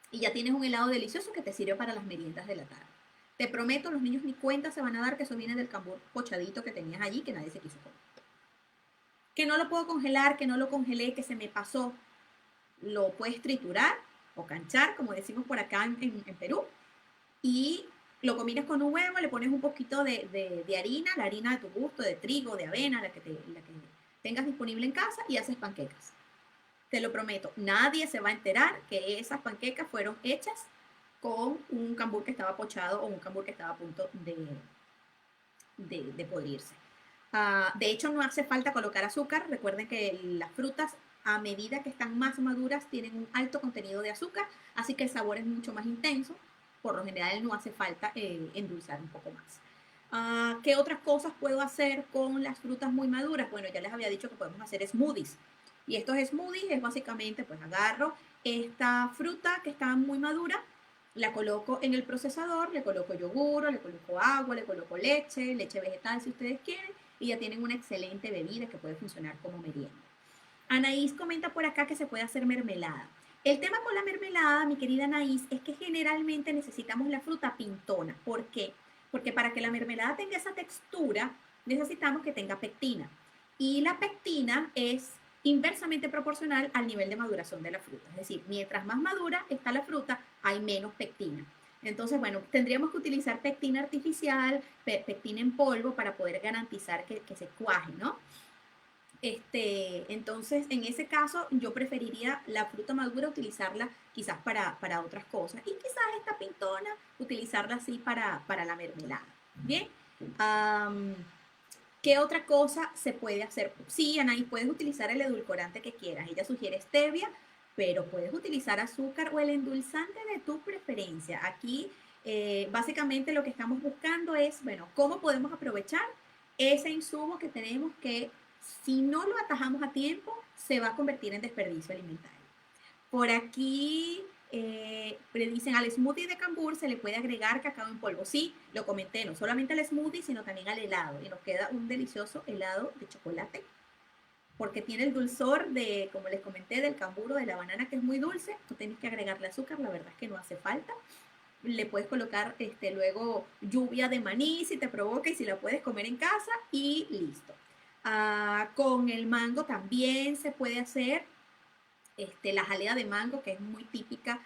Y ya tienes un helado delicioso que te sirve para las meriendas de la tarde. Te prometo, los niños ni cuenta se van a dar que eso viene del cambur pochadito que tenías allí que nadie se quiso comer. Que no lo puedo congelar, que no lo congelé, que se me pasó. Lo puedes triturar o canchar, como decimos por acá en Perú, y lo combinas con un huevo, le pones un poquito de harina, la harina de tu gusto, de trigo, de avena, la que tengas disponible en casa, y haces panquecas. Te lo prometo, nadie se va a enterar que esas panquecas fueron hechas con un cambur que estaba pochado o un cambur que estaba a punto de podrirse. De hecho, no hace falta colocar azúcar. Recuerden que las frutas, a medida que están más maduras, tienen un alto contenido de azúcar, así que el sabor es mucho más intenso. Por lo general, no hace falta endulzar un poco más. ¿Qué otras cosas puedo hacer con las frutas muy maduras? Bueno, ya les había dicho que podemos hacer smoothies. Y estos smoothies es básicamente, pues agarro esta fruta que está muy madura, la coloco en el procesador, le coloco yogur, le coloco agua, le coloco leche, leche vegetal si ustedes quieren, y ya tienen una excelente bebida que puede funcionar como merienda. Anaís comenta por acá que se puede hacer mermelada. El tema con la mermelada, mi querida Anaís, es que generalmente necesitamos la fruta pintona. ¿Por qué? Porque para que la mermelada tenga esa textura, necesitamos que tenga pectina. Y la pectina es inversamente proporcional al nivel de maduración de la fruta. Es decir, mientras más madura está la fruta, hay menos pectina. Entonces, bueno, tendríamos que utilizar pectina artificial, pectina en polvo para poder garantizar que se cuaje, ¿no? Entonces, en ese caso, yo preferiría la fruta madura utilizarla quizás para otras cosas. Y quizás esta pintona utilizarla así para la mermelada. Bien. Um, ¿Qué otra cosa se puede hacer? Sí, Anaí, puedes utilizar el edulcorante que quieras. Ella sugiere stevia, pero puedes utilizar azúcar o el endulzante de tu preferencia. Aquí, básicamente, lo que estamos buscando es, bueno, cómo podemos aprovechar ese insumo que tenemos que, si no lo atajamos a tiempo, se va a convertir en desperdicio alimentario. Por aquí le dicen al smoothie de cambur se le puede agregar cacao en polvo. Sí, lo comenté, no solamente al smoothie, sino también al helado. Y nos queda un delicioso helado de chocolate, porque tiene el dulzor de, como les comenté, del cambur o de la banana, que es muy dulce. Tú tienes que agregarle azúcar, la verdad es que no hace falta. Le puedes colocar luego lluvia de maní si te provoca y si la puedes comer en casa y listo. Con el mango también se puede hacer la jalea de mango, que es muy típica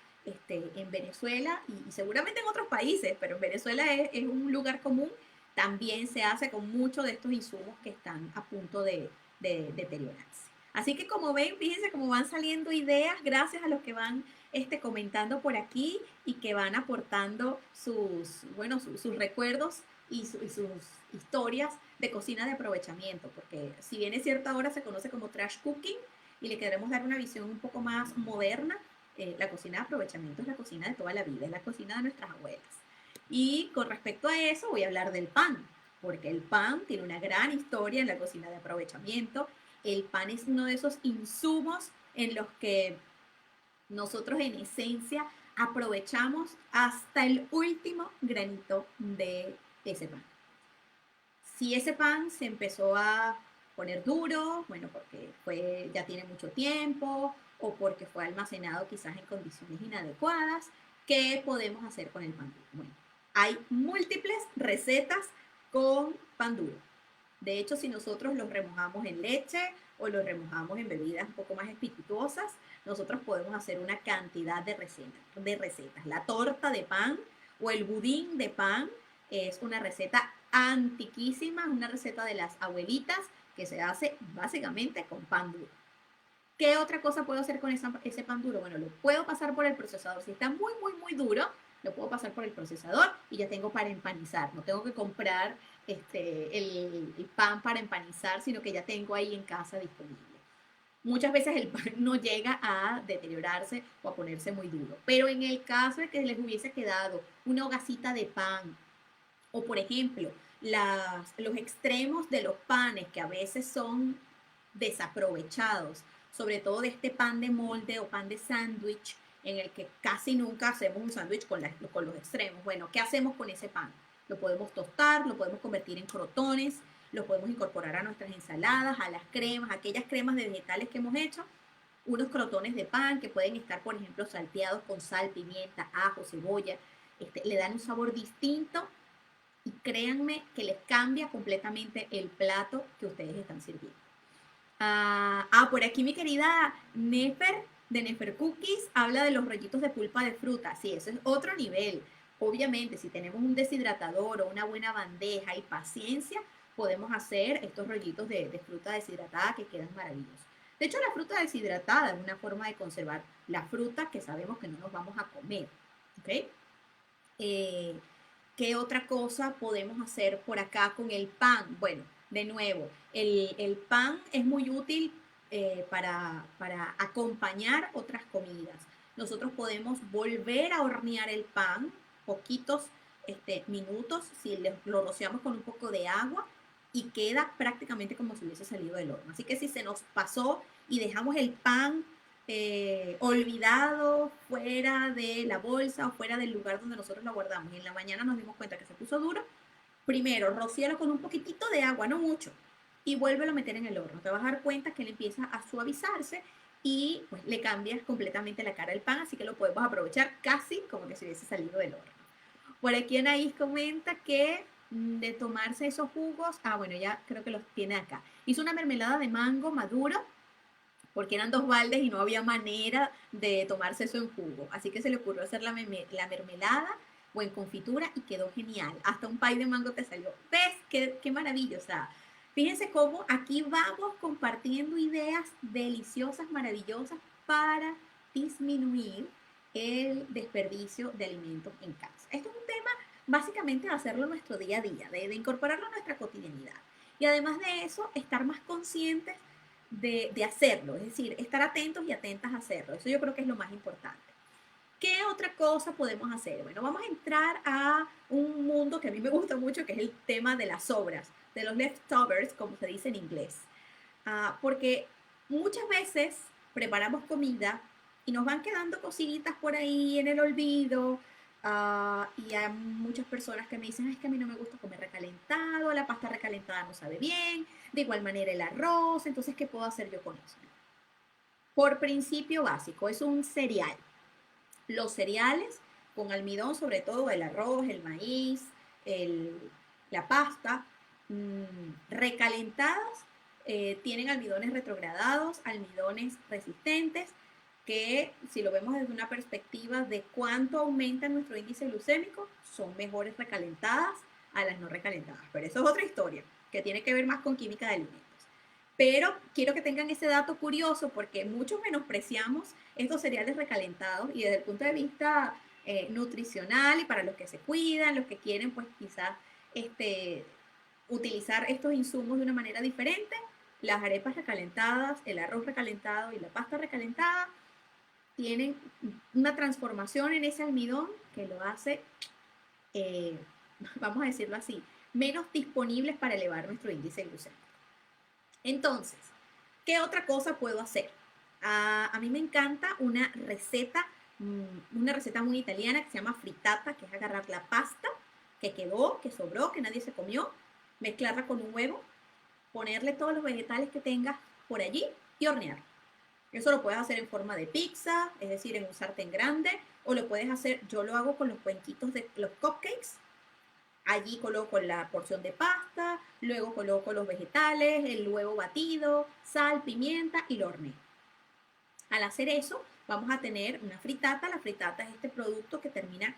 en Venezuela y seguramente en otros países, pero en Venezuela es un lugar común. También se hace con muchos de estos insumos que están a punto de deteriorarse. Así que como ven, fíjense cómo van saliendo ideas gracias a los que van comentando por aquí y que van aportando sus recuerdos y sus historias de cocina de aprovechamiento, porque si bien es cierto ahora se conoce como trash cooking, y le queremos dar una visión un poco más moderna, la cocina de aprovechamiento es la cocina de toda la vida, es la cocina de nuestras abuelas. Y con respecto a eso voy a hablar del pan, porque el pan tiene una gran historia en la cocina de aprovechamiento. El pan es uno de esos insumos en los que nosotros en esencia aprovechamos hasta el último granito de ese pan. Si ese pan se empezó a poner duro, bueno, porque ya tiene mucho tiempo o porque fue almacenado quizás en condiciones inadecuadas, ¿qué podemos hacer con el pan duro? Bueno, hay múltiples recetas con pan duro. De hecho, si nosotros los remojamos en leche o los remojamos en bebidas un poco más espirituosas, nosotros podemos hacer una cantidad de recetas. La torta de pan o el budín de pan es una receta antiquísima, una receta de las abuelitas que se hace básicamente con pan duro. ¿Qué otra cosa puedo hacer con ese pan duro? Bueno, lo puedo pasar por el procesador. Si está muy, muy, muy duro, lo puedo pasar por el procesador y ya tengo para empanizar. No tengo que comprar el pan para empanizar, sino que ya tengo ahí en casa disponible. muchas veces el pan no llega a deteriorarse o a ponerse muy duro. Pero en el caso de que les hubiese quedado una hogacita de pan, o por ejemplo, los extremos de los panes que a veces son desaprovechados, sobre todo de este pan de molde o pan de sándwich, en el que casi nunca hacemos un sándwich con los extremos. Bueno, ¿qué hacemos con ese pan? Lo podemos tostar, lo podemos convertir en crotones, lo podemos incorporar a nuestras ensaladas, a las cremas, aquellas cremas de vegetales que hemos hecho, unos crotones de pan que pueden estar, por ejemplo, salteados con sal, pimienta, ajo, cebolla, le dan un sabor distinto y créanme que les cambia completamente el plato que ustedes están sirviendo. Por aquí mi querida Nefer, de Nefer Cookies, habla de los rollitos de pulpa de fruta. Sí, eso es otro nivel. Obviamente, si tenemos un deshidratador o una buena bandeja y paciencia, podemos hacer estos rollitos de fruta deshidratada que quedan maravillosos. De hecho, la fruta deshidratada es una forma de conservar la fruta que sabemos que no nos vamos a comer. ¿Ok? ¿Qué otra cosa podemos hacer por acá con el pan? Bueno, de nuevo, el pan es muy útil para acompañar otras comidas. Nosotros podemos volver a hornear el pan poquitos minutos si lo rociamos con un poco de agua y queda prácticamente como si hubiese salido del horno. Así que si se nos pasó y dejamos el pan olvidado fuera de la bolsa o fuera del lugar donde nosotros lo guardamos y en la mañana nos dimos cuenta que se puso duro, primero rocíalo con un poquitito de agua, no mucho, y vuélvelo a meter en el horno. Te vas a dar cuenta que él empieza a suavizarse y pues le cambias completamente la cara del pan, así que lo podemos aprovechar casi como que si hubiese salido del horno. Por aquí Anaís comenta que de tomarse esos jugos, bueno, ya creo que los tiene acá. Hizo una mermelada de mango maduro porque eran dos baldes y no había manera de tomarse eso en jugo. Así que se le ocurrió hacer la mermelada o en confitura y quedó genial. Hasta un pie de mango te salió. ¿Ves? Qué maravilla. O sea, fíjense cómo aquí vamos compartiendo ideas deliciosas, maravillosas para disminuir el desperdicio de alimentos en casa. Esto es un tema básicamente de hacerlo nuestro día a día, de incorporarlo a nuestra cotidianidad. Y además de eso, estar más conscientes de hacerlo, es decir, estar atentos y atentas a hacerlo. Eso yo creo que es lo más importante. ¿Qué otra cosa podemos hacer? Bueno, vamos a entrar a un mundo que a mí me gusta mucho, que es el tema de las sobras, de los leftovers, como se dice en inglés. Porque muchas veces preparamos comida y nos van quedando cositas por ahí en el olvido. Y hay muchas personas que me dicen, es que a mí no me gusta comer recalentado, la pasta recalentada no sabe bien, de igual manera el arroz, entonces, ¿qué puedo hacer yo con eso? Por principio básico, es un cereal. Los cereales con almidón, sobre todo el arroz, el maíz, el, la pasta, recalentadas, tienen almidones retrogradados, almidones resistentes, que si lo vemos desde una perspectiva de cuánto aumenta nuestro índice glucémico, son mejores recalentadas a las no recalentadas. Pero eso es otra historia, que tiene que ver más con química de alimentos. Pero quiero que tengan ese dato curioso porque muchos menospreciamos estos cereales recalentados y desde el punto de vista nutricional y para los que se cuidan, los que quieren pues quizás utilizar estos insumos de una manera diferente, las arepas recalentadas, el arroz recalentado y la pasta recalentada tienen una transformación en ese almidón que lo hace, eh, vamos a decirlo así, menos disponibles para elevar nuestro índice glucémico. Entonces, ¿qué otra cosa puedo hacer? A mí me encanta una receta muy italiana que se llama frittata, que es agarrar la pasta que quedó, que sobró, que nadie se comió, mezclarla con un huevo, ponerle todos los vegetales que tengas por allí y hornear. Eso lo puedes hacer en forma de pizza, es decir, en un sartén grande, o lo puedes hacer, yo lo hago con los cuenquitos de los cupcakes. Allí coloco la porción de pasta, luego coloco los vegetales, el huevo batido, sal, pimienta y lo horneo. Al hacer eso, vamos a tener una fritata. La fritata es este producto que termina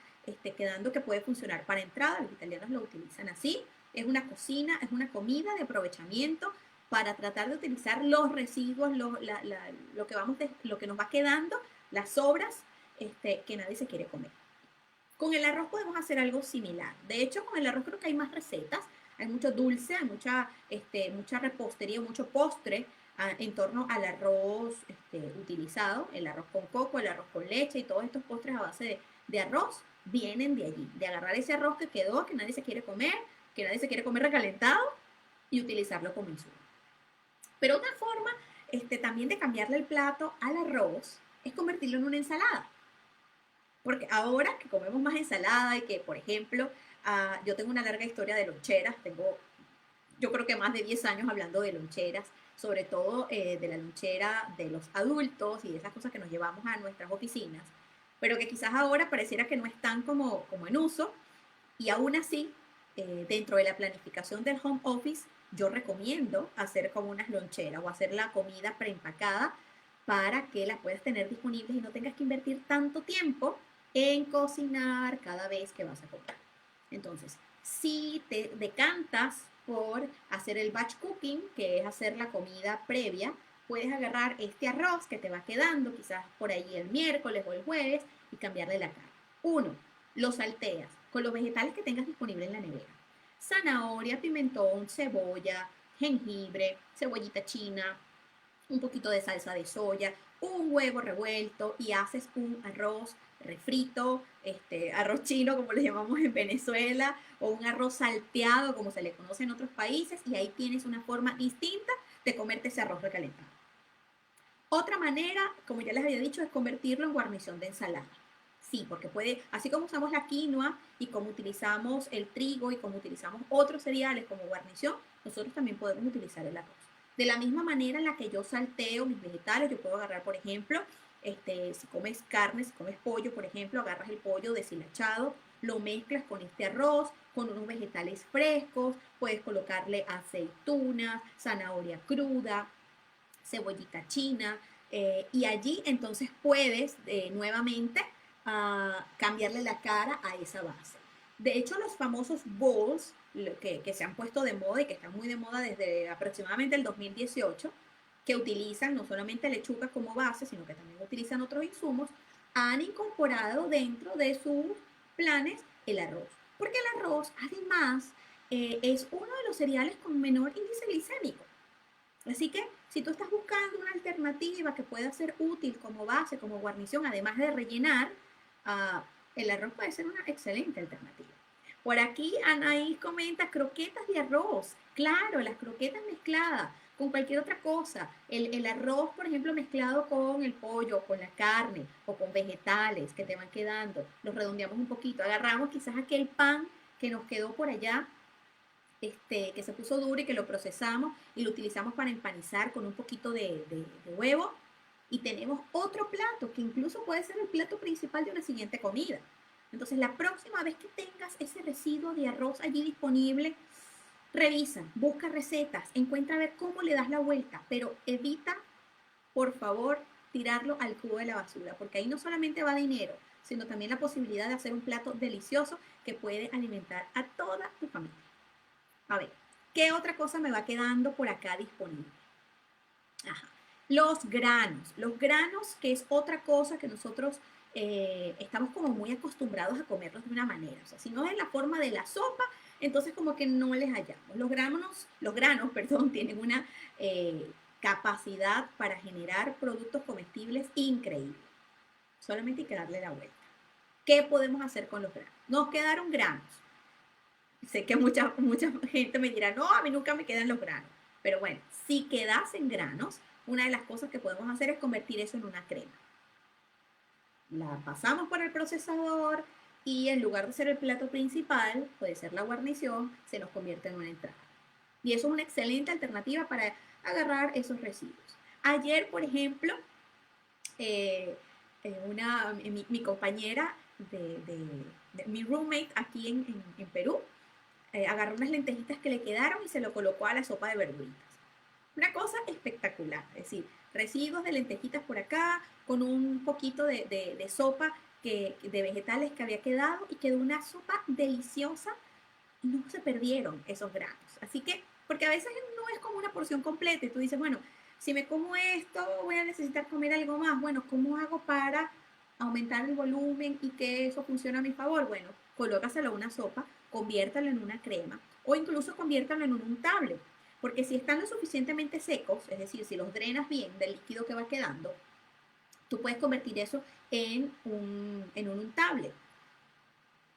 quedando que puede funcionar para entrada. Los italianos lo utilizan así. Es una cocina, es una comida de aprovechamiento para tratar de utilizar los residuos, lo que nos va quedando, las sobras que nadie se quiere comer. Con el arroz podemos hacer algo similar. De hecho, con el arroz creo que hay más recetas. Hay mucho dulce, hay mucha repostería, mucho postre en torno al arroz utilizado, el arroz con coco, el arroz con leche y todos estos postres a base de arroz vienen de allí, de agarrar ese arroz que quedó, que nadie se quiere comer, que nadie se quiere comer recalentado y utilizarlo como insumo. Pero otra forma también de cambiarle el plato al arroz es convertirlo en una ensalada. Porque ahora que comemos más ensalada y que, por ejemplo, yo tengo una larga historia de loncheras, tengo yo creo que más de 10 años hablando de loncheras, sobre todo de la lonchera de los adultos y de esas cosas que nos llevamos a nuestras oficinas, pero que quizás ahora pareciera que no están como en uso, y aún así, dentro de la planificación del home office, yo recomiendo hacer como unas loncheras o hacer la comida preempacada para que la puedas tener disponibles y no tengas que invertir tanto tiempo en cocinar cada vez que vas a comer. Entonces, si te decantas por hacer el batch cooking, que es hacer la comida previa, puedes agarrar este arroz que te va quedando, quizás por ahí el miércoles o el jueves, y cambiarle la carne. Uno, lo salteas con los vegetales que tengas disponibles en la nevera. Zanahoria, pimentón, cebolla, jengibre, cebollita china, un poquito de salsa de soya, un huevo revuelto y haces un arroz refrito, arroz chino como le llamamos en Venezuela, o un arroz salteado como se le conoce en otros países, y ahí tienes una forma distinta de comerte ese arroz recalentado. Otra manera, como ya les había dicho, es convertirlo en guarnición de ensalada. Sí, porque puede, así como usamos la quinoa y como utilizamos el trigo y como utilizamos otros cereales como guarnición, nosotros también podemos utilizar el arroz. De la misma manera en la que yo salteo mis vegetales, yo puedo agarrar, por ejemplo, si comes carne, si comes pollo, por ejemplo, agarras el pollo deshilachado, lo mezclas con este arroz, con unos vegetales frescos, puedes colocarle aceitunas, zanahoria cruda, cebollita china, y allí entonces puedes nuevamente cambiarle la cara a esa base. De hecho, los famosos bowls que se han puesto de moda y que están muy de moda desde aproximadamente el 2018, que utilizan no solamente lechuga como base, sino que también utilizan otros insumos, han incorporado dentro de sus planes el arroz. Porque el arroz, además, es uno de los cereales con menor índice glicémico. Así que si tú estás buscando una alternativa que pueda ser útil como base, como guarnición, además de rellenar, uh, el arroz puede ser una excelente alternativa. Por aquí Anaís comenta croquetas de arroz. Claro, las croquetas mezcladas con cualquier otra cosa. El arroz, por ejemplo, mezclado con el pollo, con la carne o con vegetales que te van quedando. Los redondeamos un poquito. Agarramos quizás aquel pan que nos quedó por allá que se puso duro y que lo procesamos y lo utilizamos para empanizar con un poquito de huevo. Y tenemos otro plato que incluso puede ser el plato principal de una siguiente comida. Entonces, la próxima vez que tengas ese residuo de arroz allí disponible, revisa, busca recetas, encuentra a ver cómo le das la vuelta, pero evita, por favor, tirarlo al cubo de la basura, porque ahí no solamente va dinero, sino también la posibilidad de hacer un plato delicioso que puede alimentar a toda tu familia. A ver, ¿qué otra cosa me va quedando por acá disponible? Ajá. Los granos, que es otra cosa que nosotros estamos como muy acostumbrados a comerlos de una manera. O sea, si no es la forma de la sopa, entonces como que no les hallamos. Los granos, perdón, tienen una capacidad para generar productos comestibles increíbles. Solamente hay que darle la vuelta. ¿Qué podemos hacer con los granos? Nos quedaron granos. Sé que mucha gente me dirá, no, a mí nunca me quedan los granos. Pero bueno, si quedasen granos, una de las cosas que podemos hacer es convertir eso en una crema. La pasamos por el procesador y en lugar de ser el plato principal, puede ser la guarnición, se nos convierte en una entrada. Y eso es una excelente alternativa para agarrar esos residuos. Ayer, por ejemplo, mi compañera mi roommate aquí en Perú, agarró unas lentejitas que le quedaron y se lo colocó a la sopa de verduritas. Una cosa espectacular, es decir, residuos de lentejitas por acá, con un poquito de sopa de vegetales que había quedado y quedó una sopa deliciosa y no se perdieron esos granos. Así que, porque a veces no es como una porción completa y tú dices, bueno, si me como esto, voy a necesitar comer algo más. Bueno, ¿cómo hago para aumentar el volumen y que eso funcione a mi favor? Bueno, colócaselo a una sopa, conviértalo en una crema o incluso conviértalo en un untable. Porque si están lo suficientemente secos, es decir, si los drenas bien del líquido que va quedando, tú puedes convertir eso en un untable.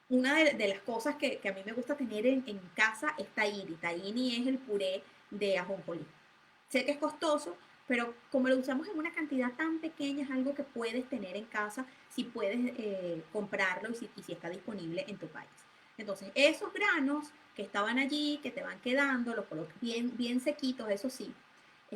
Una de las cosas que a mí me gusta tener en casa es tahini. Tahini es el puré de ajonjolí. Sé que es costoso, pero como lo usamos en una cantidad tan pequeña, es algo que puedes tener en casa si puedes comprarlo y si está disponible en tu país. Entonces, esos granos que estaban allí, que te van quedando, los colocas bien, bien sequitos, eso sí,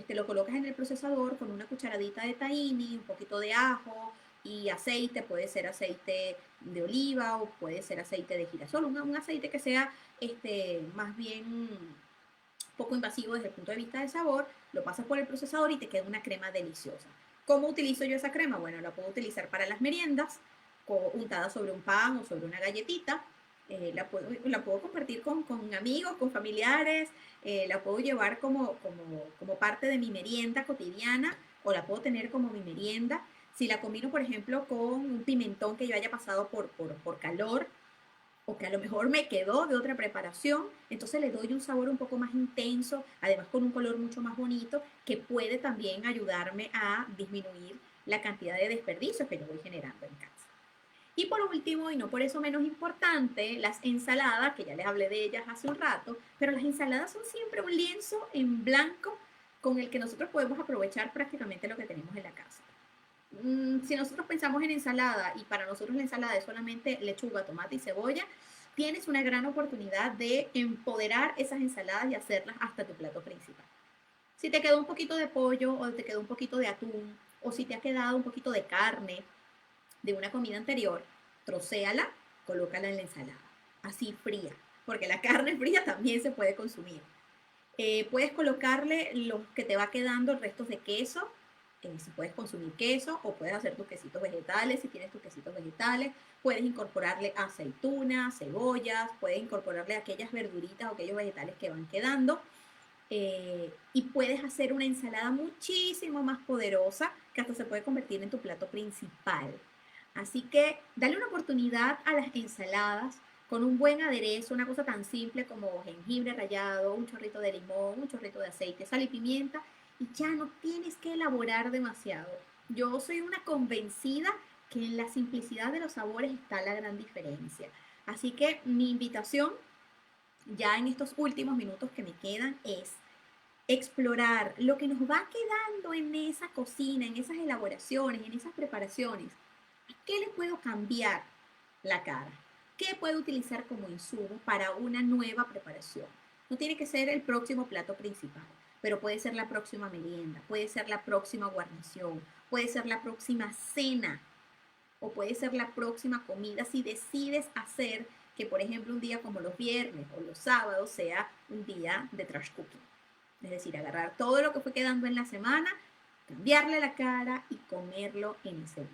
lo colocas en el procesador con una cucharadita de tahini, un poquito de ajo y aceite, puede ser aceite de oliva o puede ser aceite de girasol, un aceite que sea más bien poco invasivo desde el punto de vista del sabor, lo pasas por el procesador y te queda una crema deliciosa. ¿Cómo utilizo yo esa crema? Bueno, la puedo utilizar para las meriendas, untada sobre un pan o sobre una galletita. La puedo compartir con amigos, con familiares, la puedo llevar como parte de mi merienda cotidiana o la puedo tener como mi merienda. Si la combino, por ejemplo, con un pimentón que yo haya pasado por calor, o que a lo mejor me quedó de otra preparación, entonces le doy un sabor un poco más intenso, además con un color mucho más bonito, que puede también ayudarme a disminuir la cantidad de desperdicios que yo voy generando en casa. Y por último, y no por eso menos importante, las ensaladas, que ya les hablé de ellas hace un rato, pero las ensaladas son siempre un lienzo en blanco con el que nosotros podemos aprovechar prácticamente lo que tenemos en la casa. Si nosotros pensamos en ensalada y para nosotros la ensalada es solamente lechuga, tomate y cebolla, tienes una gran oportunidad de empoderar esas ensaladas y hacerlas hasta tu plato principal. Si te quedó un poquito de pollo o te quedó un poquito de atún o si te ha quedado un poquito de carne de una comida anterior, trocéala, colócala en la ensalada, así fría, porque la carne fría también se puede consumir. Puedes colocarle los que te va quedando, restos de queso, si puedes consumir queso o puedes hacer tus quesitos vegetales, si tienes tus quesitos vegetales, puedes incorporarle aceitunas, cebollas, puedes incorporarle aquellas verduritas o aquellos vegetales que van quedando y puedes hacer una ensalada muchísimo más poderosa que hasta se puede convertir en tu plato principal. Así que dale una oportunidad a las ensaladas con un buen aderezo, una cosa tan simple como jengibre rallado, un chorrito de limón, un chorrito de aceite, sal y pimienta, y ya no tienes que elaborar demasiado. Yo soy una convencida que en la simplicidad de los sabores está la gran diferencia. Así que mi invitación ya en estos últimos minutos que me quedan es explorar lo que nos va quedando en esa cocina, en esas elaboraciones, en esas preparaciones. ¿A qué le puedo cambiar la cara? ¿Qué puedo utilizar como insumo para una nueva preparación? No tiene que ser el próximo plato principal, pero puede ser la próxima merienda, puede ser la próxima guarnición, puede ser la próxima cena o puede ser la próxima comida si decides hacer que, por ejemplo, un día como los viernes o los sábados sea un día de trash cooking. Es decir, agarrar todo lo que fue quedando en la semana, cambiarle la cara y comerlo en ese día.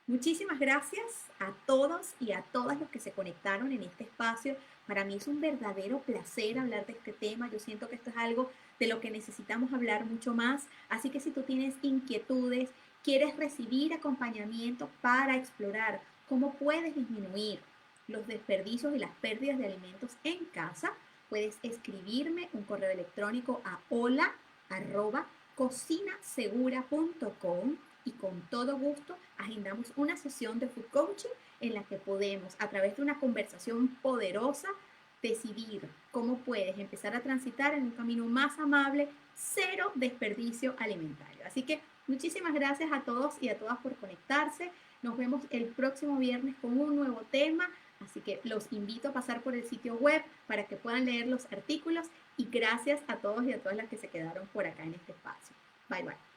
Muchísimas gracias a todos y a todas los que se conectaron en este espacio. Para mí es un verdadero placer hablar de este tema. Yo siento que esto es algo de lo que necesitamos hablar mucho más. Así que si tú tienes inquietudes, quieres recibir acompañamiento para explorar cómo puedes disminuir los desperdicios y las pérdidas de alimentos en casa, puedes escribirme un correo electrónico a hola@cocinasegura.com y con todo gusto agendamos una sesión de food coaching en la que podemos, a través de una conversación poderosa, decidir cómo puedes empezar a transitar en un camino más amable, cero desperdicio alimentario. Así que muchísimas gracias a todos y a todas por conectarse. Nos vemos el próximo viernes con un nuevo tema. Así que los invito a pasar por el sitio web para que puedan leer los artículos y gracias a todos y a todas las que se quedaron por acá en este espacio. Bye bye.